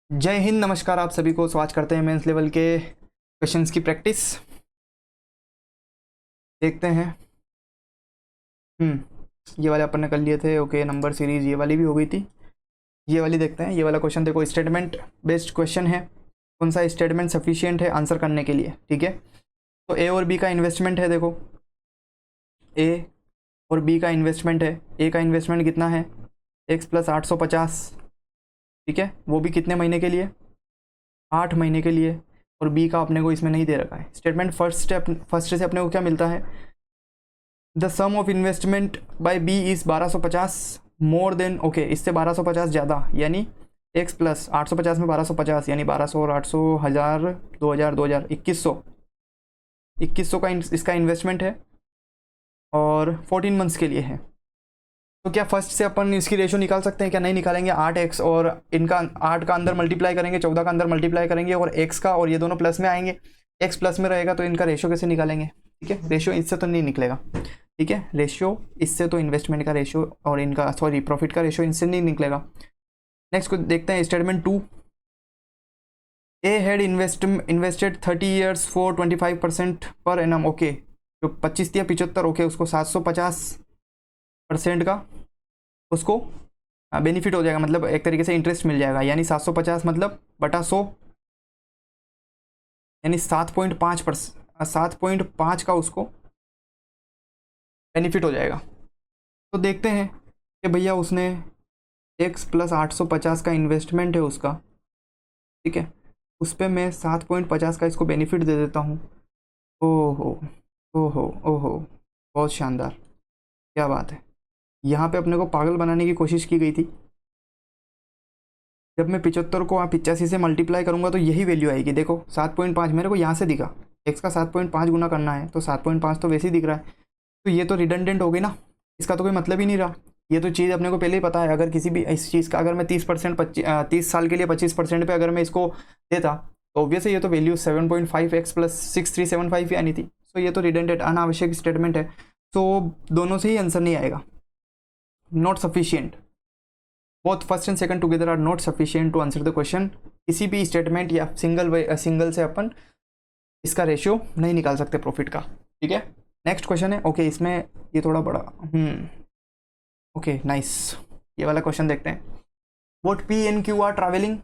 जय हिंद, नमस्कार। आप सभी को स्वागत करते हैं मेंस लेवल के क्वेश्चंस की प्रैक्टिस देखते हैं। ये वाले अपन ने कर लिए थे। ओके, नंबर सीरीज ये वाली भी हो गई थी। ये वाली देखते हैं। ये वाला क्वेश्चन देखो, स्टेटमेंट बेस्ड क्वेश्चन है। कौन सा स्टेटमेंट सफिशिएंट है आंसर करने के लिए? ठीक है, तो ए और बी का इन्वेस्टमेंट है। देखो, ए और बी का इन्वेस्टमेंट है। ए का इन्वेस्टमेंट कितना है? X plus 850। ठीक है, वो भी कितने महीने के लिए? 8 महीने के लिए। और बी का अपने को इसमें नहीं दे रखा है। स्टेटमेंट फर्स्ट से अपने को क्या मिलता है? The sum of investment by B is 1250 more than. Okay, इससे 1250 ज़्यादा, यानी एक्स प्लस 850 में 1250 यानी 1200 और 800 हज़ार 2000 2000 2100 का इसका इन्वेस्टमेंट है और 14 मंथ्स के लिए है। तो क्या फर्स्ट से अपन इसकी रेशो निकाल सकते हैं? क्या नहीं निकालेंगे। 8x और इनका 8 का अंदर मल्टीप्लाई करेंगे, 14 का अंदर मल्टीप्लाई करेंगे और x का, और ये दोनों प्लस में आएंगे। x प्लस में रहेगा तो इनका रेशो कैसे निकालेंगे? ठीक है, रेशो इससे तो नहीं निकलेगा। ठीक है, रेशियो इससे तो इन्वेस्टमेंट का रेशियो और इनका प्रॉफिट का रेशियो इनसे नहीं निकलेगा। नेक्स्ट को देखते हैं, statement 2। A had invested 30 years for 25% per annum. Okay, जो 25 या 75, ओके, उसको 750% का उसको बेनिफिट हो जाएगा, मतलब एक तरीके से इंटरेस्ट मिल जाएगा। यानी 750 मतलब बटा 100, यानी 7.5 का उसको बेनिफिट हो जाएगा। तो देखते हैं कि भैया उसने x प्लस 850 का इन्वेस्टमेंट है उसका। ठीक है, उस पर मैं 7.50 का इसको बेनिफिट दे देता हूँ। ओहो ओहो ओहो, बहुत शानदार, क्या बात है। यहाँ पे अपने को पागल बनाने की कोशिश की गई थी। जब मैं 75 को 85 से मल्टीप्लाई करूँगा तो यही वैल्यू आएगी। देखो 7.5 मेरे को यहाँ से दिखा, x का 7.5 गुना करना है तो 7.5 तो वैसे ही दिख रहा है। तो ये तो रिडंडेंट हो गई ना, इसका तो कोई मतलब ही नहीं रहा। ये तो चीज़ अपने को पहले ही पता है। अगर किसी भी इस चीज़ का अगर मैं 30% 30 साल के लिए 25% पे अगर मैं इसको देता तो ऑब्वियसली ये तो वैल्यू 7.5x प्लस 6375 ही आनी थी। सो ये तो रिडंडेंट अनावश्यक स्टेटमेंट है। सो दोनों से ही आंसर नहीं आएगा। Not sufficient, both first and second together are not sufficient to answer the question. किसी भी स्टेटमेंट या सिंगल से अपन इसका रेशियो नहीं निकाल सकते प्रॉफिट का। ठीक है, नेक्स्ट क्वेश्चन है। ओके, इसमें ये थोड़ा बड़ा ओके नाइस, ये वाला क्वेश्चन देखते हैं। Boat P and Q are travelling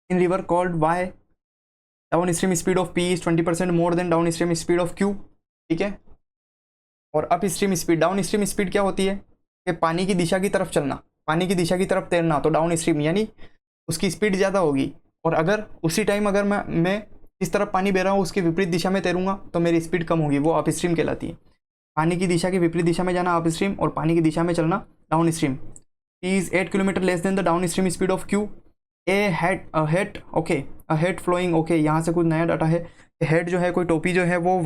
in river called Y downstream speed of P is 20% more than downstream speed of Q. ठीक है, और upstream speed, downstream speed क्या होती है कि पानी की दिशा की तरफ चलना, पानी की दिशा की तरफ तैरना, तो डाउन स्ट्रीम यानी उसकी स्पीड ज़्यादा होगी। और अगर उसी टाइम अगर मैं इस तरफ पानी बह रहा हूँ उसकी विपरीत दिशा में तैरूंगा तो मेरी स्पीड कम होगी, वो अप स्ट्रीम कहलाती है। पानी की दिशा की विपरीत दिशा में जाना अप स्ट्रीम और पानी की दिशा में चलना downstream. Is 8 kilometre less than the downstream speed of Q. A head okay, a head flowing. Okay, यहाँ से कुछ नया डाटा है। हेड जो है, कोई टोपी जो है वो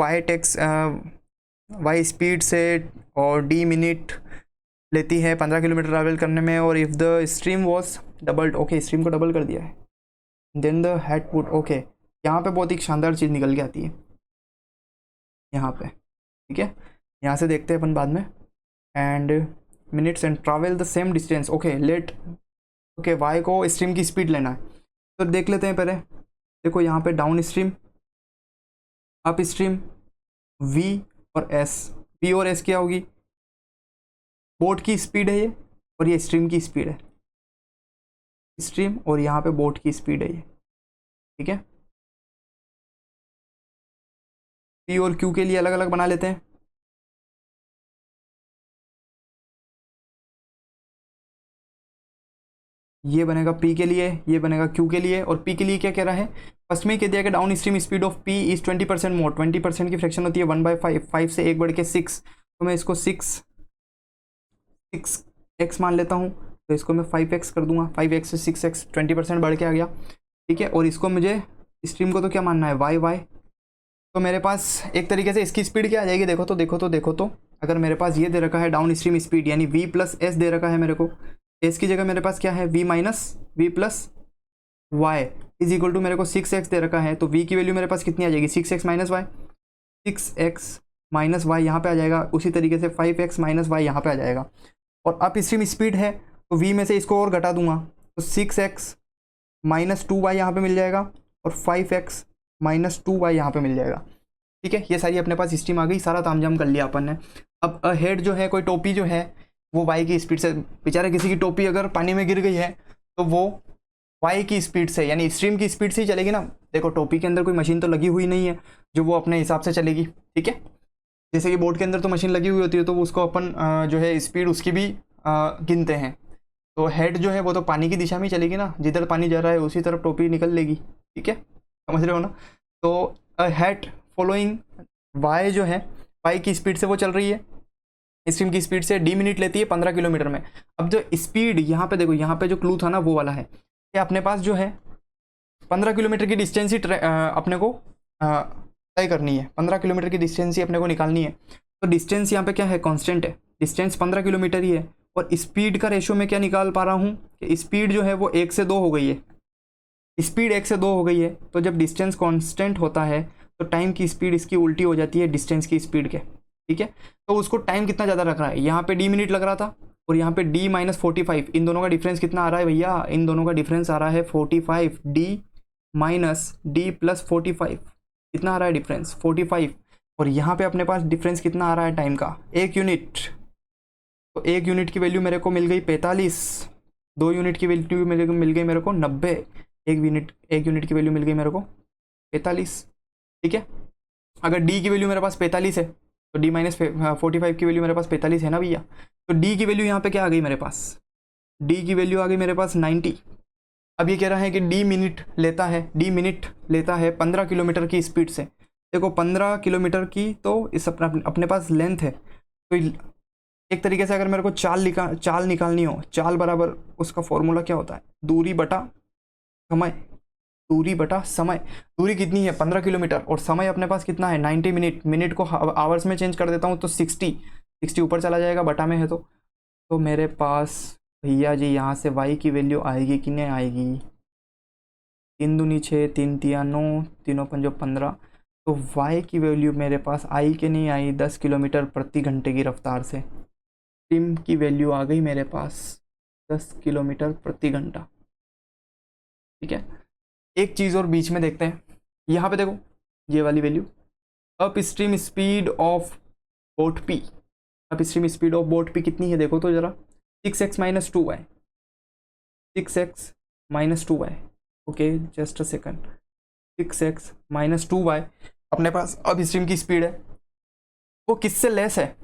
वाई स्पीड से और डी मिनट लेती है 15 किलोमीटर ट्रैवल करने में। और if the stream was doubled, okay, stream को डबल कर दिया है, then the head put. Okay, यहाँ पे बहुत ही शानदार चीज़ निकल के आती है यहाँ पे। ठीक है, यहाँ से देखते हैं अपन बाद में। And minutes and travel the same distance. Okay, let, okay, y को स्ट्रीम की स्पीड लेना है तो देख लेते हैं पहले। देखो यहाँ पे downstream, upstream, v और एस। वी और एस क्या होगी? बोट की स्पीड है ये, और ये स्ट्रीम की स्पीड है, स्ट्रीम, और यहाँ पे बोट की स्पीड है ये। ठीक है, पी और क्यू के लिए अलग अलग बना लेते हैं। ये बनेगा पी के लिए, ये बनेगा क्यू के लिए। और पी के लिए क्या कह रहा है? फर्स्ट में कह दिया कि down stream speed of P is 20% मोर। 20% की फ्रैक्शन होती है 1/5, 5 से 1 बढ़ के 6, तो मैं इसको 6x मान लेता हूँ। तो इसको मैं 5x कर दूंगा, 5x से 6x 20% बढ़ के आ गया। ठीक है, और इसको मुझे स्ट्रीम को तो क्या मानना है? y। तो मेरे पास एक तरीके से इसकी स्पीड क्या आ जाएगी? देखो तो अगर मेरे पास ये दे रखा है डाउन स्ट्रीम स्पीड, यानी v प्लस एस दे रखा है मेरे को, एस की जगह मेरे पास क्या है? v minus v plus y is equal to मेरे को 6x दे रखा है। तो v की वैल्यू मेरे पास कितनी आ जाएगी? 6x minus Y, 6x minus Y यहाँ पे आ जाएगा। उसी तरीके से 5x माइनस वाई यहाँ पे आ जाएगा। और अप स्ट्रीम स्पीड है तो v में से इसको और घटा दूंगा तो 6x -2y यहाँ पे मिल जाएगा और 5x -2y यहाँ पे मिल जाएगा। ठीक है, ये सारी अपने पास स्ट्रीम आ गई, सारा तामझाम कर लिया अपन ने। अब हेड जो है, कोई टोपी जो है वो y की स्पीड से, बेचारे किसी की टोपी अगर पानी में गिर गई है तो वो y की स्पीड से यानी स्ट्रीम की स्पीड से ही चलेगी ना। देखो टोपी के अंदर कोई मशीन तो लगी हुई नहीं है जो वो अपने हिसाब से चलेगी। ठीक है, जैसे कि बोर्ड के अंदर तो मशीन लगी हुई होती है तो उसको अपन जो है स्पीड उसकी भी गिनते हैं। तो हेड जो है वो तो पानी की दिशा में ही चलेगी ना, जिधर पानी जा रहा है उसी तरफ टोपी निकल लेगी। ठीक है, समझ रहे हो ना। तो हेड फॉलोइंग वाई जो है, वाई की स्पीड से वो चल रही है, स्ट्रीम की स्पीड से डी मिनट लेती है 15 किलोमीटर में। अब जो स्पीड यहाँ पे देखो, यहाँ पे जो क्लू था ना वो वाला है कि अपने पास जो है 15 किलोमीटर की डिस्टेंस ही अपने को तय करनी है, 15 किलोमीटर की डिस्टेंस ही अपने को निकालनी है। तो डिस्टेंस यहाँ पे क्या है, कांस्टेंट है, डिस्टेंस 15 किलोमीटर ही है। और स्पीड का रेशो में क्या निकाल पा रहा हूँ कि स्पीड जो है वो 1 से 2 हो गई है, स्पीड 1 से 2 हो गई है। तो जब डिस्टेंस कांस्टेंट होता है तो टाइम की स्पीड इसकी उल्टी हो जाती है डिस्टेंस की स्पीड के। ठीक है, तो उसको टाइम कितना ज़्यादा रख रहा है, यहाँ पे डी मिनट लग रहा था और यहाँ पे डी -45, इन दोनों का डिफरेंस कितना आ रहा है भैया, इन दोनों का डिफरेंस आ रहा है 45, डी माइनस डी प्लस 45, कितना आ रहा है डिफरेंस 45। और यहाँ पे अपने पास डिफरेंस कितना आ रहा है टाइम का, 1 यूनिट। तो 1 यूनिट की वैल्यू मेरे को मिल गई 45, 2 यूनिट की वैल्यू मिल गई मेरे को 90, 1 यूनिट की वैल्यू मिल गई मेरे को 45। ठीक है, अगर डी की वैल्यू मेरे पास 45 है तो डी -45 की वैल्यू मेरे पास 45 है ना भैया। तो डी की वैल्यू यहाँ पे क्या आ गई मेरे पास, डी की वैल्यू आ गई मेरे पास 90। अब ये कह रहा है कि डी मिनट लेता है 15 किलोमीटर की स्पीड से। देखो 15 किलोमीटर की तो इस अपने पास लेंथ है। तो एक तरीके से अगर मेरे को चाल निकालनी हो, चाल बराबर उसका फॉर्मूला क्या होता है, दूरी बटा समय, दूरी बटा समय। दूरी कितनी है 15 किलोमीटर और समय अपने पास कितना है 90 मिनट, मिनट को आवर्स में चेंज कर देता हूँ तो 60 ऊपर चला जाएगा, बटा में है तो मेरे पास भैया जी यहाँ से y की वैल्यू आएगी कि नहीं आएगी, 3 दूनी 6, 3 तिया 9, तीनों पंजो 15। तो y की वैल्यू मेरे पास आई कि नहीं आई, 10 किलोमीटर प्रति घंटे की रफ्तार से। स्ट्रीम की वैल्यू आ गई मेरे पास 10 किलोमीटर प्रति घंटा। ठीक है, एक चीज़ और बीच में देखते हैं, यहाँ पे देखो ये वाली value, up stream speed of boat P, up stream speed of boat P कितनी है देखो तो ज़रा, 6x - 2y, 6x - 2y। Okay just a second, 6x - 2y अपने पास अब स्ट्रीम की स्पीड है, वो किससे लेस है,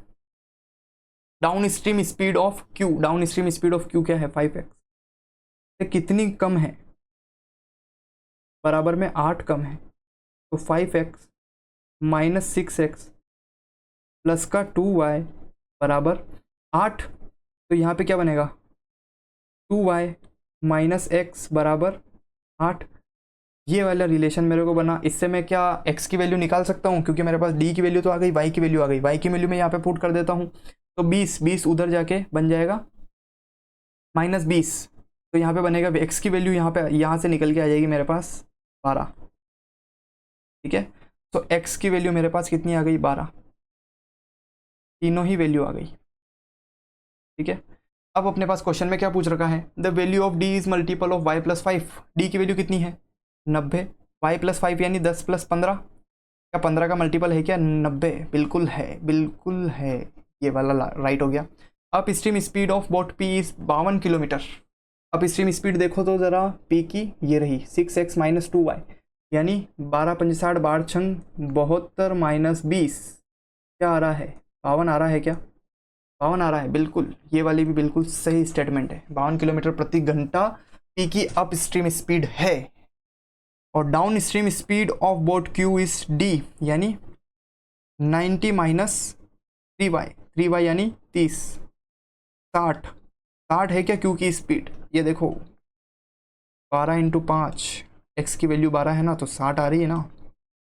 down stream speed of Q, down stream speed of Q क्या है 5x, कितनी कम है, बराबर में 8 कम है। तो 5x - 6x प्लस का 2y बराबर 8। तो यहाँ पे क्या बनेगा, 2y - x बराबर 8। ये वाला रिलेशन मेरे को बना, इससे मैं क्या x की वैल्यू निकाल सकता हूँ, क्योंकि मेरे पास d की वैल्यू तो आ गई, y की वैल्यू आ गई, y की वैल्यू मैं यहाँ पे पुट कर देता हूँ। तो 20 उधर जाके बन जाएगा -20। तो यहाँ पे बनेगा x की वैल्यू यहाँ से निकल के आ जाएगी मेरे पास 12। ठीक है, तो x की वैल्यू मेरे पास कितनी आ गई 12, तीनों ही वैल्यू आ गई। ठीक है, अब अपने पास क्वेश्चन में क्या पूछ रखा है, the value of d is multiple of y + 5। d की वैल्यू कितनी है 90, y + 5 यानी 10 + 15, क्या 15 का मल्टीपल है क्या 90, बिल्कुल है, बिल्कुल है, ये वाला राइट हो गया। अब stream speed of boat p is 52 kilometre. अब स्ट्रीम स्पीड देखो तो ज़रा p की ये रही 6x - 2y यानी 12 × 65 12 × 72 - 20, क्या आ रहा है 52 आ रहा है क्या, 52 आ रहा है, बिल्कुल ये वाली भी बिल्कुल सही स्टेटमेंट है। 52 किलोमीटर प्रति घंटा पी की अप स्ट्रीम स्पीड है। और down stream speed of boat Q is D यानी 90 - 3y यानी 30, 60 है क्या क्यू की स्पीड, ये देखो 12 × 5, x की वैल्यू 12 है ना तो 60 आ रही है ना,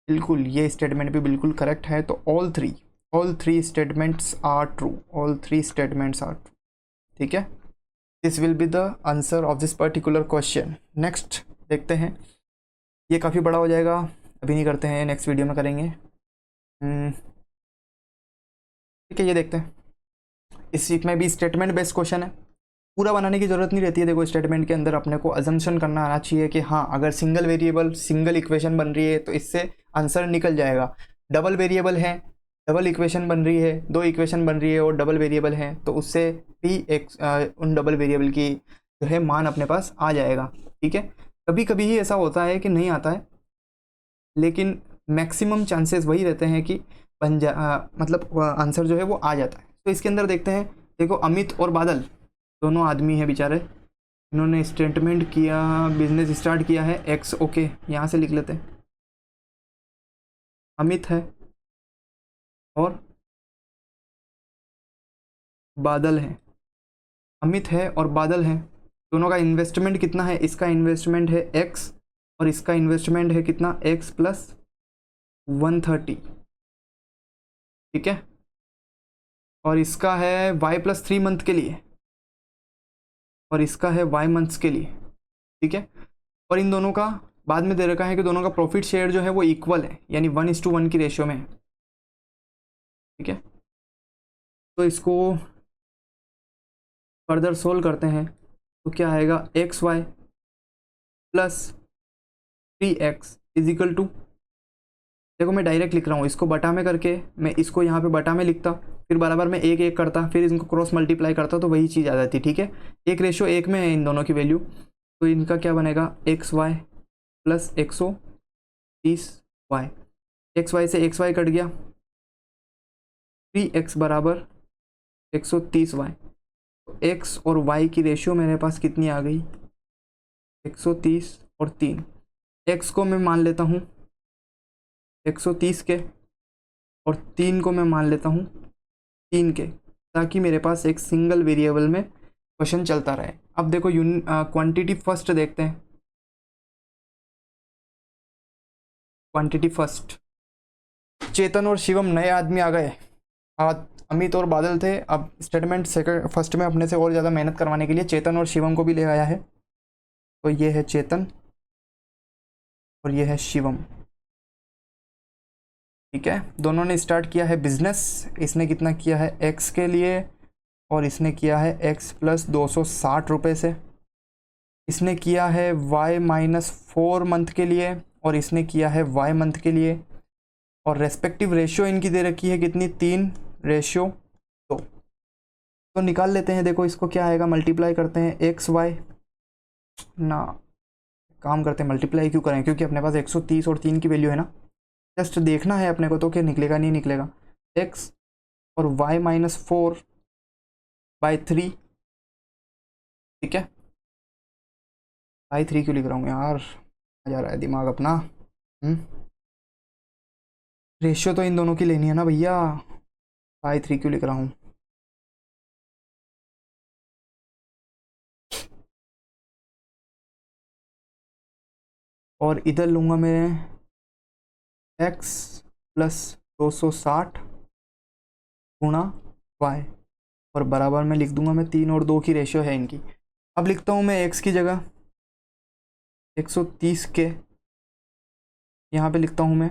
बिल्कुल ये स्टेटमेंट भी बिल्कुल करेक्ट है। तो all three statements are true, all three statements are true. ठीक है, this will be the answer of this particular question. Next देखते हैं, ये काफ़ी बड़ा हो जाएगा, अभी नहीं करते हैं, नेक्स्ट वीडियो में करेंगे। ठीक है, ये देखते हैं, इस में भी स्टेटमेंट बेस्ड क्वेश्चन है। पूरा बनाने की ज़रूरत नहीं रहती है। देखो स्टेटमेंट के अंदर अपने को अजम्पशन करना आना चाहिए कि हाँ अगर सिंगल वेरिएबल सिंगल इक्वेशन बन रही है तो इससे आंसर निकल जाएगा। डबल वेरिएबल है, डबल इक्वेशन बन रही है, दो इक्वेशन बन रही है और डबल वेरिएबल है तो उससे भी एक उन डबल वेरिएबल की जो है मान अपने पास आ जाएगा। ठीक है, कभी कभी ही ऐसा होता है कि नहीं आता है, लेकिन मैक्सिमम चांसेस वही रहते हैं कि मतलब आंसर जो है वो आ जाता है। तो इसके अंदर देखते हैं, देखो अमित और बादल दोनों आदमी हैं बेचारे, इन्होंने स्टेटमेंट किया, बिजनेस स्टार्ट किया है एक्स। ओके, यहाँ से लिख लेते हैं, अमित है और बादल है, अमित है और बादल है, दोनों का इन्वेस्टमेंट कितना है, इसका इन्वेस्टमेंट है एक्स और इसका इन्वेस्टमेंट है कितना, एक्स प्लस 130। ठीक है, और इसका है वाई प्लस 3 मंथ के लिए और इसका है वाई मंथ्स के लिए। ठीक है, और इन दोनों का बाद में दे रखा है कि दोनों का प्रॉफिट शेयर जो है वो इक्वल है, यानी 1:1 की रेशियो में है। ठीक है, तो इसको फर्दर सोल्व करते हैं तो क्या आएगा, x y plus 3x is equal to, देखो मैं डायरेक्ट लिख रहा हूँ, इसको बटा में करके मैं इसको यहाँ पे बटा में लिखता, फिर बराबर में एक एक करता, फिर इनको क्रॉस मल्टीप्लाई करता तो वही चीज़ आ जाती। ठीक है, 1:1 में है इन दोनों की वैल्यू, तो इनका क्या बनेगा, x y plus 130y, x y से एक्स वाई कट गया, 3x बराबर 130y। तो x और y की रेशियो मेरे पास कितनी आ गई, 130 और 3। x को मैं मान लेता हूँ 130 के और 3 को मैं मान लेता हूँ 3 के, ताकि मेरे पास एक सिंगल वेरिएबल में क्वेश्चन चलता रहे। अब देखो क्वांटिटी फर्स्ट देखते हैं, क्वांटिटी फर्स्ट, चेतन और शिवम नए आदमी आ गए, आज अमित और बादल थे। अब स्टेटमेंट सेकंड फर्स्ट में अपने से और ज़्यादा मेहनत करवाने के लिए चेतन और शिवम को भी ले आया है, तो ये है चेतन और ये है शिवम। ठीक है, दोनों ने स्टार्ट किया है बिजनेस, इसने कितना किया है एक्स के लिए और इसने किया है एक्स प्लस 260 रुपये से, इसने किया है y-4 मंथ के लिए और इसने किया है y मंथ के लिए, और रेस्पेक्टिव रेशियो इनकी दे रखी है कितनी, 3:2। तो निकाल लेते हैं, देखो इसको क्या आएगा, मल्टीप्लाई करते हैं एक्स वाई, ना काम करते हैं मल्टीप्लाई क्यों करें, क्योंकि अपने पास 130 और 3 की वैल्यू है ना, जस्ट देखना है अपने को तो क्या निकलेगा नहीं निकलेगा, एक्स और y-4/3। ठीक है, y3 क्यों लिख रहा हूँ यार, आ जा रहा है दिमाग अपना। रेशियो तो इन दोनों की लेनी है ना भैया, y3 क्यों लिख रहा हूँ, और इधर लूँगा मैं x प्लस 260 गुणा y और बराबर में लिख दूंगा मैं 3 और 2 की रेशियो है इनकी। अब लिखता हूँ मैं x की जगह 130 के, यहाँ पे लिखता हूँ मैं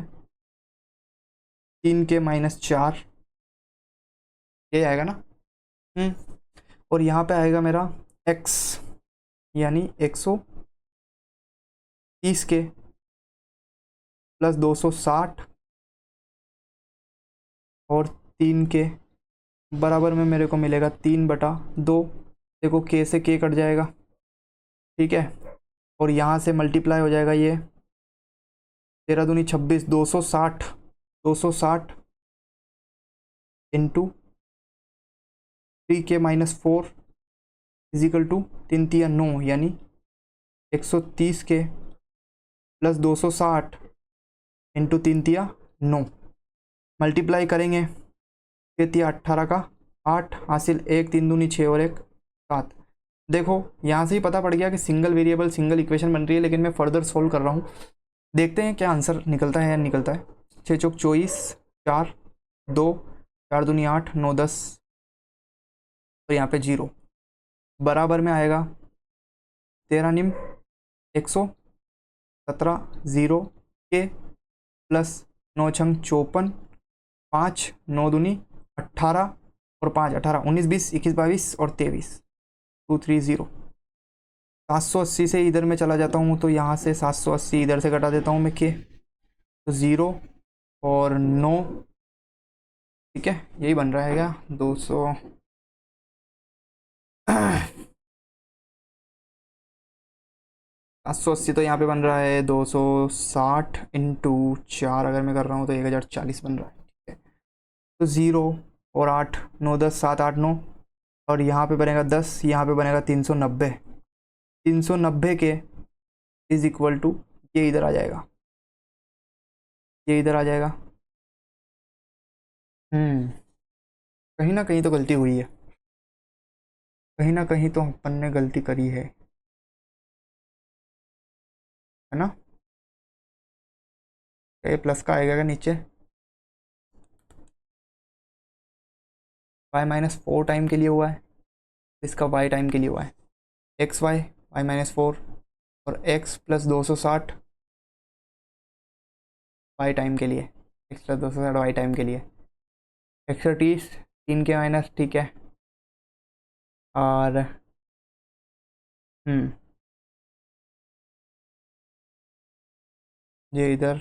3 के -4, ये आएगा ना। और यहाँ पे आएगा मेरा x, यानी 130 के प्लस 260 और 3 के बराबर में मेरे को मिलेगा 3/2। देखो k से k कट जाएगा, ठीक है, और यहाँ से मल्टीप्लाई हो जाएगा, ये 13 दूनी 26, 260 इंटू 3 के -4 इजिकल टू 3 तिया 9, यानी 130 के प्लस 260 इंटू 3 तिया 9, मल्टीप्लाई करेंगे, 6 तिया 18 का 8 हासिल, 1 3 दूनी 6 और 1 7। देखो यहाँ से ही पता पड़ गया कि सिंगल वेरिएबल सिंगल इक्वेशन बन रही है, लेकिन मैं फर्दर सोल्व कर रहा हूँ, देखते हैं क्या आंसर निकलता है या निकलता है। 6 चौक 24, 4 2 4 दूनी 8 9 10 और यहाँ पे 0 बराबर में आएगा 13 निम 117 0 के प्लस 9 छंग 54, 5 9 दूनी 18 और 5 18 19 20 21 22 और 23। 230। 780 से इधर में चला जाता हूँ तो यहाँ से 780 इधर से घटा देता हूँ मैं के, तो 0 और 9, ठीक है यही बन रहा है क्या 200। 780 तो यहाँ पे बन रहा है 260 इंटू 4 अगर मैं कर रहा हूँ तो 1040 बन रहा है, ठीक है। तो 0 और 8, 9 10 7 8 9, और यहाँ पे बनेगा 10, यहाँ पे बनेगा 390। 390 के इज इक्वल टू ये इधर आ जाएगा, ये इधर आ जाएगा। कहीं ना कहीं तो गलती हुई है, कहीं ना कहीं तो अपन ने गलती करी है ना। ए प्लस का आएगा क्या नीचे, y-4 टाइम के लिए हुआ है, इसका y टाइम के लिए हुआ है, एक्स वाई y-4 और x प्लस 260 y टाइम के लिए, x प्लस 260 y टाइम के लिए, 130 3 के माइनस, ठीक है। और ये इधर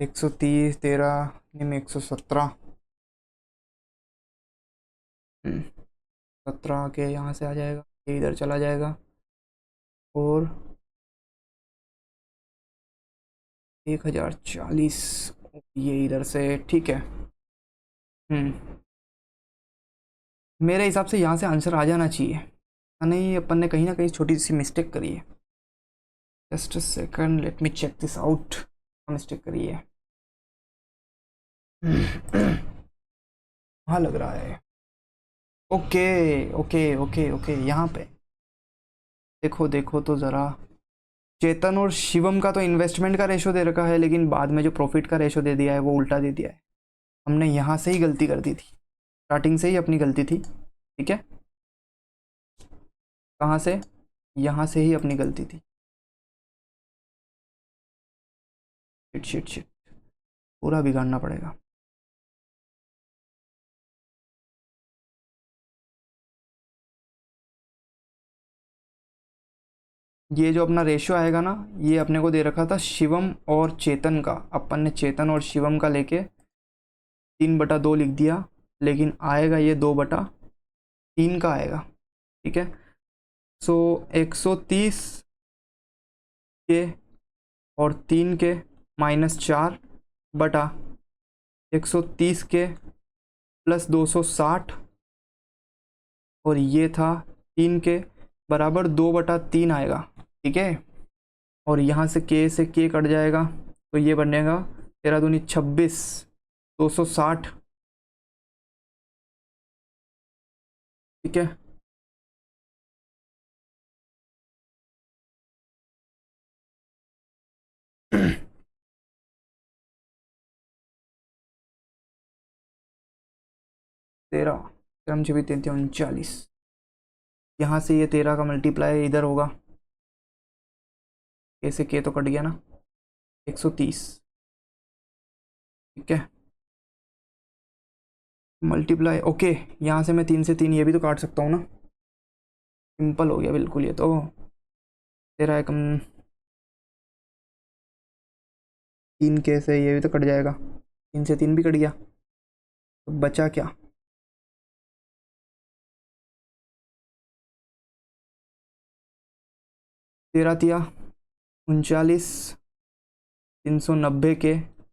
130 13 में 117, 17 के यहाँ से आ जाएगा, ये इधर चला जाएगा और 1040 ये इधर से, ठीक है। मेरे हिसाब से यहाँ से आंसर आ जाना चाहिए, नहीं अपन ने कहीं ना कहीं छोटी सी मिस्टेक करी है। Just second let me check this out, mistake करी है। हाँ लग रहा है, ओके ओके ओके ओके। यहाँ पे देखो देखो तो ज़रा, चेतन और शिवम का तो इन्वेस्टमेंट का रेशो दे रखा है, लेकिन बाद में जो प्रॉफिट का रेशो दे दिया है वो उल्टा दे दिया है। हमने यहाँ से ही गलती कर दी थी, स्टार्टिंग से ही अपनी गलती थी, ठीक है। कहाँ से, यहाँ से ही अपनी गलती थी। शिट शिट शिट, पूरा बिगाड़ना पड़ेगा। ये जो अपना रेशियो आएगा ना, ये अपने को दे रखा था शिवम और चेतन का, अपन ने चेतन और शिवम का लेके 3/2 लिख दिया, लेकिन आएगा ये 2/3 का आएगा, ठीक है। सो 130 के और 3 के -4 बटा 130 के प्लस 260, और ये था 3 के बराबर 2/3 आएगा, ठीक है। और यहाँ से के कट जाएगा, तो ये बनेगा 13 दूनी 26, 260, ठीक है। तेरह, क्रम 39, यहाँ से ये 13 का मल्टीप्लाई इधर होगा, के से के तो कट गया ना, 130, ठीक है। मल्टीप्लाई ओके, यहाँ से मैं 3 से 3 ये भी तो काट सकता हूँ ना, सिंपल हो गया बिल्कुल ये तो। 13 एकम 3 के से ये भी तो कट जाएगा, 3 से 3 भी कट गया, तो बचा क्या, तेरह तिया 39, 390 के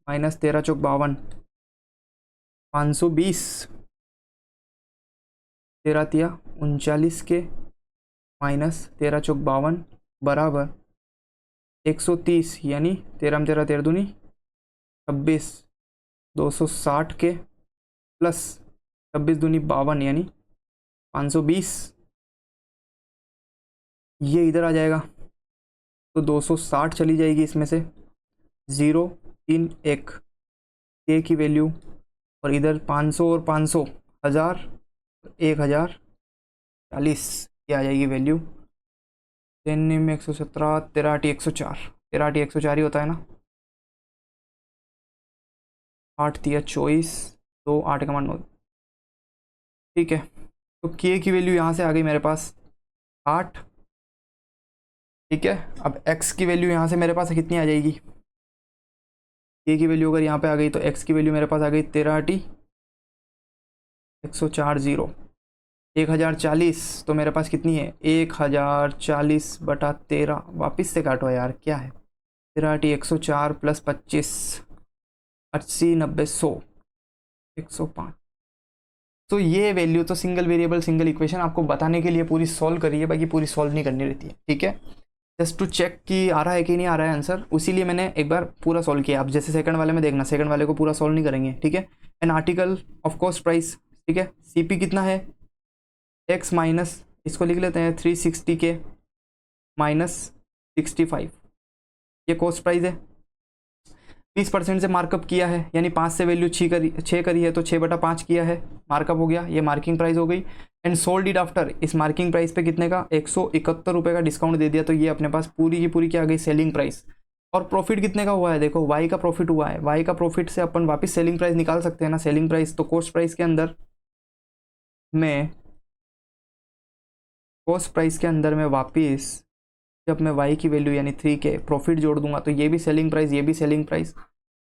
-13 चौक 52, 520, 13 तिया 39 के -13 चौक 52 बराबर 130, यानी 13 13 13 दूनी 26, 260 के प्लस 26 दूनी 52 यानी 520, ये इधर आ जाएगा, तो 260 चली जाएगी इसमें से, 0 3 1 के की वैल्यू, और इधर 500 और 500 1000 1040 ये आ जाएगी वैल्यू। 10 में 117, 13 8 104, 13 8 104 ही होता है ना, 8 3 24, 2 8 का मान 9, ठीक है। तो के की वैल्यू यहाँ से आ गई मेरे पास 8, ठीक है। अब एक्स की वैल्यू यहाँ से मेरे पास कितनी आ जाएगी, के की वैल्यू अगर यहाँ पे आ गई तो एक्स की वैल्यू मेरे पास आ गई 13 104 1040, तो मेरे पास कितनी है 1040/13, वापस से काटो यार क्या है, 13 104 + 25 80 90 100 105। तो ये वैल्यू तो सिंगल वेरिएबल सिंगल इक्वेशन आपको बताने के लिए पूरी सॉल्व करी है, बाकी पूरी सॉल्व नहीं करनी रहती है, ठीक है। जस्ट टू चेक कि आ रहा है कि नहीं आ रहा है आंसर, उसीलिए मैंने एक बार पूरा सॉल्व किया। आप जैसे सेकंड वाले में देखना, सेकंड वाले को पूरा सॉल्व नहीं करेंगे, ठीक है। An article of cost price, ठीक है, सीपी कितना है एक्स माइनस, इसको लिख लेते हैं 360 के -65, ये कॉस्ट प्राइस है। 20% से मार्कअप किया है, यानी 5 से वैल्यू 6 करी है तो 6/5 किया है, मार्कअप हो गया, ये मार्किंग प्राइस हो गई। एंड सोल्ड इट आफ्टर, इस मार्किंग प्राइस पे कितने का 171 रुपये का डिस्काउंट दे दिया, तो ये अपने पास पूरी की पूरी क्या आ गई सेलिंग प्राइस। और प्रॉफिट कितने का हुआ है, देखो वाई का प्रॉफिट हुआ है, वाई का प्रॉफिट से अपन वापस सेलिंग प्राइस निकाल सकते हैं ना, सेलिंग प्राइस तो कॉस्ट प्राइस के अंदर में, कॉस्ट प्राइस के अंदर में वापस जब मैं वाई की वैल्यू यानी 3 के प्रॉफिट जोड़ दूंगा तो ये भी सेलिंग प्राइस, ये भी सेलिंग प्राइस,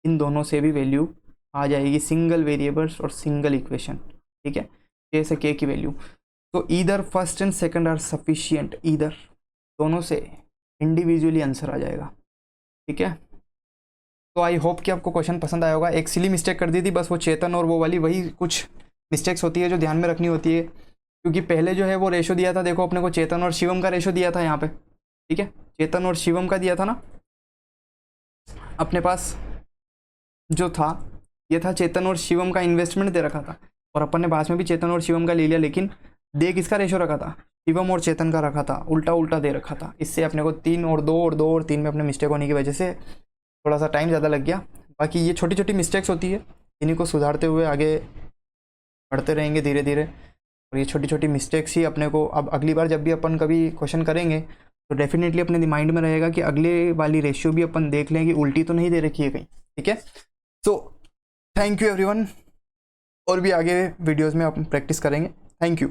इन दोनों से भी वैल्यू आ जाएगी सिंगल वेरिएबल्स और सिंगल इक्वेशन, ठीक है, के से के की वैल्यू। तो either first and second are sufficient, either दोनों से इंडिविजुअली आंसर आ जाएगा, ठीक है। तो आई होप कि आपको क्वेश्चन पसंद आया होगा। एक सिली मिस्टेक कर दी थी बस वो चेतन और वो वाली, वही कुछ मिस्टेक्स होती है जो ध्यान में रखनी होती है, क्योंकि पहले जो है वो रेशो दिया था, देखो अपने को चेतन और शिवम का रेशो दिया था यहाँ पे, ठीक है, चेतन और शिवम का दिया था ना अपने पास, जो था ये था चेतन और शिवम का इन्वेस्टमेंट दे रखा था, और अपन ने बाद में भी चेतन और शिवम का ले लिया, लेकिन दे किसका रेशो रखा था, शिवम और चेतन का रखा था, उल्टा उल्टा दे रखा था। इससे अपने को 3 और 2 और 2 और 3 में अपने मिस्टेक होने की वजह से थोड़ा सा टाइम ज़्यादा लग गया। बाकी ये छोटी छोटी मिस्टेक्स होती है, इन्हीं को सुधारते हुए आगे बढ़ते रहेंगे धीरे धीरे, और ये छोटी छोटी मिस्टेक्स ही अपने को अब अगली बार जब भी अपन कभी क्वेश्चन करेंगे तो डेफिनेटली अपने माइंड में रहेगा कि अगले वाली रेशियो भी अपन देख लें कि उल्टी तो नहीं दे रखी है कहीं, ठीक है। सो थैंक यू एवरीवन, और भी आगे वीडियोस में अपन प्रैक्टिस करेंगे, थैंक यू।